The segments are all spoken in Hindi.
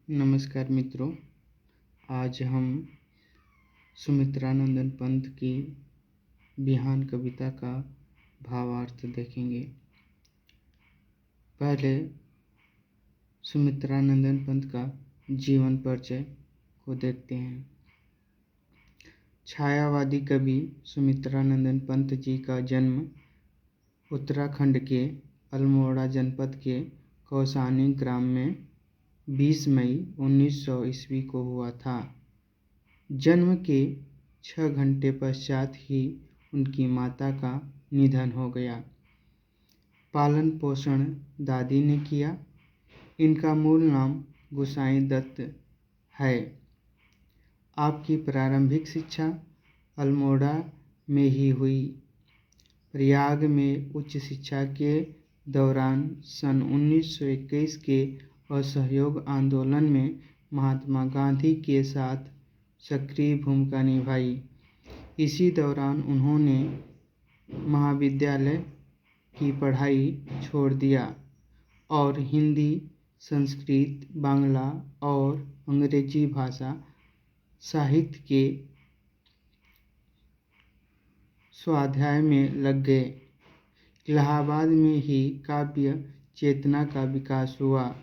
नमस्कार मित्रों, आज हम सुमित्रानंदन पंत की बिहान कविता का भावार्थ देखेंगे। पहले सुमित्रानंदन पंत का जीवन परिचय को देखते हैं। छायावादी कवि सुमित्रानंदन पंत जी का जन्म उत्तराखंड के अल्मोड़ा जनपद के कौसानी ग्राम में 20 मई 1900 ईस्वी को हुआ था। जन्म के 6 घंटे पश्चात ही उनकी माता का निधन हो गया। पालन पोषण दादी ने किया। इनका मूल नाम गोसाई दत्त है। आपकी प्रारंभिक शिक्षा अल्मोड़ा में ही हुई। प्रयाग में उच्च शिक्षा के दौरान सन 1921 के असहयोग आंदोलन में महात्मा गांधी के साथ सक्रिय भूमिका निभाई। इसी दौरान उन्होंने महाविद्यालय की पढ़ाई छोड़ दिया और हिंदी, संस्कृत, बांग्ला और अंग्रेजी भाषा साहित्य के स्वाध्याय में लग गए। इलाहाबाद में ही काव्य चेतना का विकास हुआ।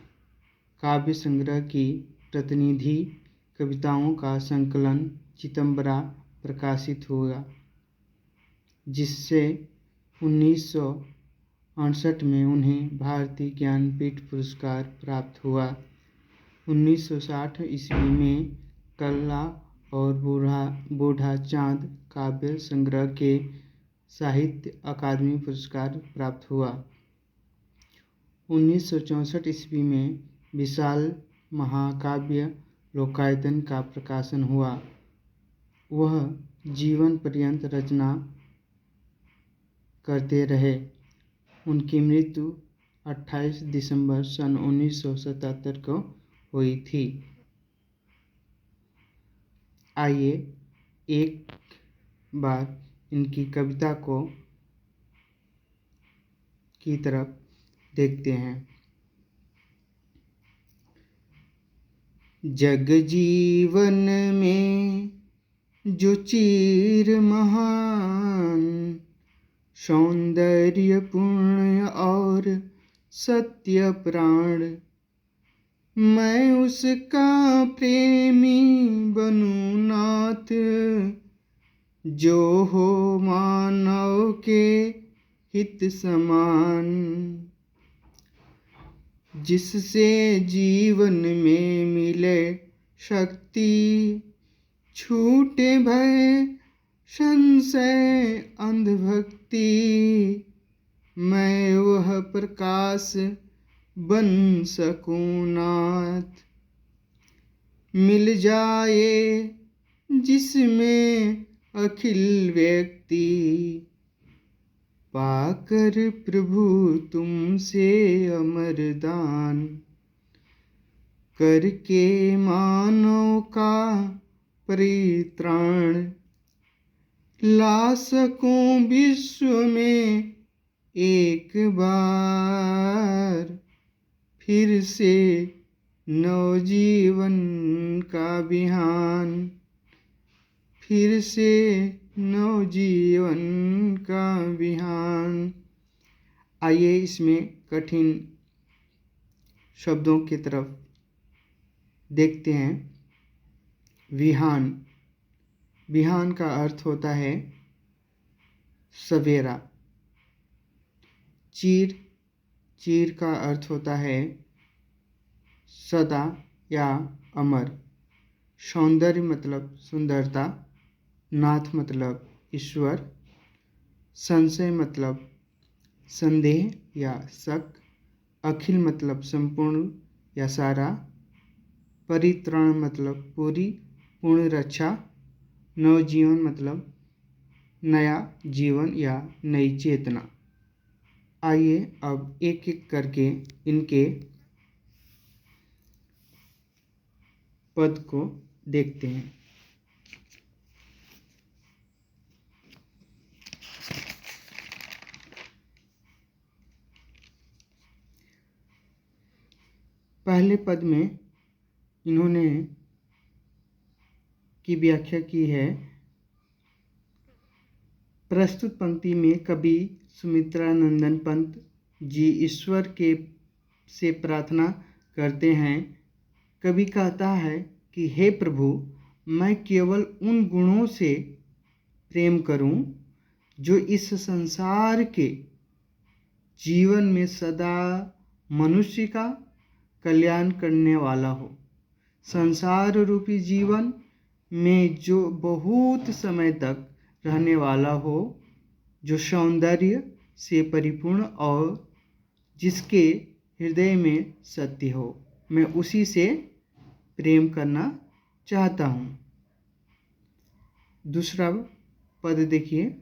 काव्य संग्रह की प्रतिनिधि कविताओं का संकलन चितंबरा प्रकाशित हुआ, जिससे 1968 में उन्हें भारतीय ज्ञानपीठ पुरस्कार प्राप्त हुआ। 1960 ईस्वी में कल्ला और बूढ़ा चांद काव्य संग्रह के साहित्य अकादमी पुरस्कार प्राप्त हुआ। 1964 ईस्वी में विशाल महाकाव्य लोकायतन का प्रकाशन हुआ। वह जीवन पर्यंत रचना करते रहे। उनकी मृत्यु 28 दिसंबर सन 1977 को हुई थी। आइए एक बार इनकी कविता की तरफ देखते हैं। जग जीवन में जो चीर महान, सौंदर्य पूर्ण और सत्य प्राण, मैं उसका प्रेमी बनूं नाथ, जो हो मानव के हित समान। जिससे जीवन में मिले शक्ति, छूटे भय संशय अंधभक्ति, मैं वह प्रकाश बन सकूं नाथ। मिल जाए जिसमें अखिल व्यक्ति, पाकर प्रभु तुमसे अमर दान, करके मानव का परित्राण, ला सकूं विश्व में एक बार, फिर से नवजीवन का बिहान, फिर से नवजीवन का बिहान। आइए इसमें कठिन शब्दों की तरफ देखते हैं। विहान। विहान का अर्थ होता है सवेरा। चीर। चीर का अर्थ होता है सदा या अमर। सौंदर्य मतलब सुंदरता। नाथ मतलब ईश्वर। संशय मतलब संदेह या शक। अखिल मतलब संपूर्ण या सारा। परित्राण मतलब पूर्ण रक्षा। नवजीवन मतलब नया जीवन या नई चेतना। आइए अब एक एक करके इनके पद को देखते हैं। पहले पद में इन्होंने की व्याख्या की है। प्रस्तुत पंक्ति में कवि सुमित्रा नंदन पंत जी ईश्वर के से प्रार्थना करते हैं। कवि कहता है कि हे प्रभु, मैं केवल उन गुणों से प्रेम करूं जो इस संसार के जीवन में सदा मनुष्य का कल्याण करने वाला हो। संसार रूपी जीवन में जो बहुत समय तक रहने वाला हो, जो सौंदर्य से परिपूर्ण और जिसके हृदय में सत्य हो, मैं उसी से प्रेम करना चाहता हूँ। दूसरा पद देखिए,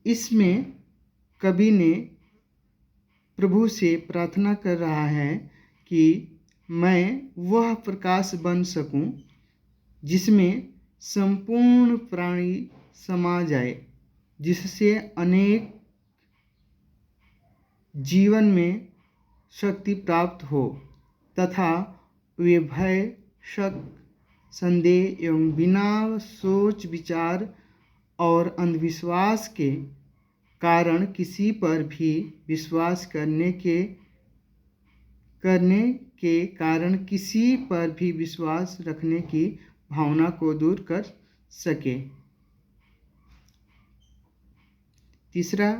इसमें कवि ने प्रभु से प्रार्थना कर रहा है कि मैं वह प्रकाश बन सकूं जिसमें संपूर्ण प्राणी समा जाए, जिससे अनेक जीवन में शक्ति प्राप्त हो तथा वे भय, शक, संदेह एवं बिना सोच विचार और अंधविश्वास के कारण किसी पर भी विश्वास करने के कारण किसी पर भी विश्वास रखने की भावना को दूर कर सके। तीसरा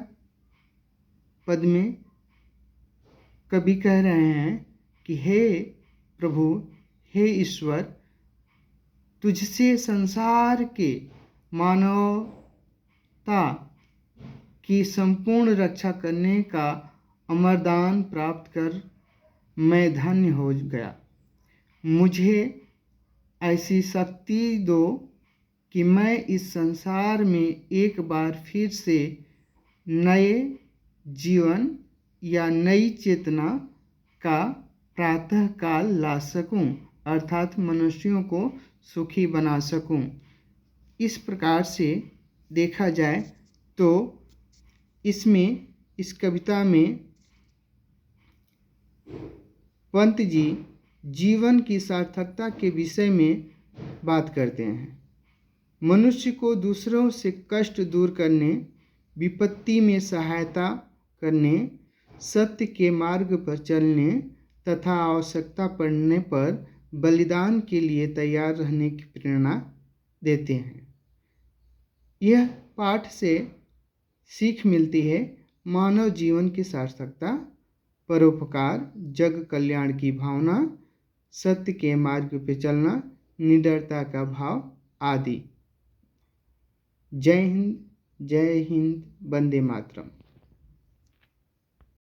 पद में कवि कह रहे हैं कि हे प्रभु, हे ईश्वर, तुझसे संसार के मानवता की संपूर्ण रक्षा करने का अमरदान प्राप्त कर मैं धन्य हो गया। मुझे ऐसी शक्ति दो कि मैं इस संसार में एक बार फिर से नए जीवन या नई चेतना का प्रातःकाल ला सकूं, अर्थात मनुष्यों को सुखी बना सकूं। इस प्रकार से देखा जाए तो इस कविता में पंत जी जीवन की सार्थकता के विषय में बात करते हैं। मनुष्य को दूसरों से कष्ट दूर करने, विपत्ति में सहायता करने, सत्य के मार्ग पर चलने तथा आवश्यकता पड़ने पर बलिदान के लिए तैयार रहने की प्रेरणा देते हैं। यह पाठ से सीख मिलती है मानव जीवन की सार्थकता, परोपकार, जग कल्याण की भावना, सत्य के मार्ग पर चलना, निडरता का भाव आदि। जय हिंद, वंदे मातरम।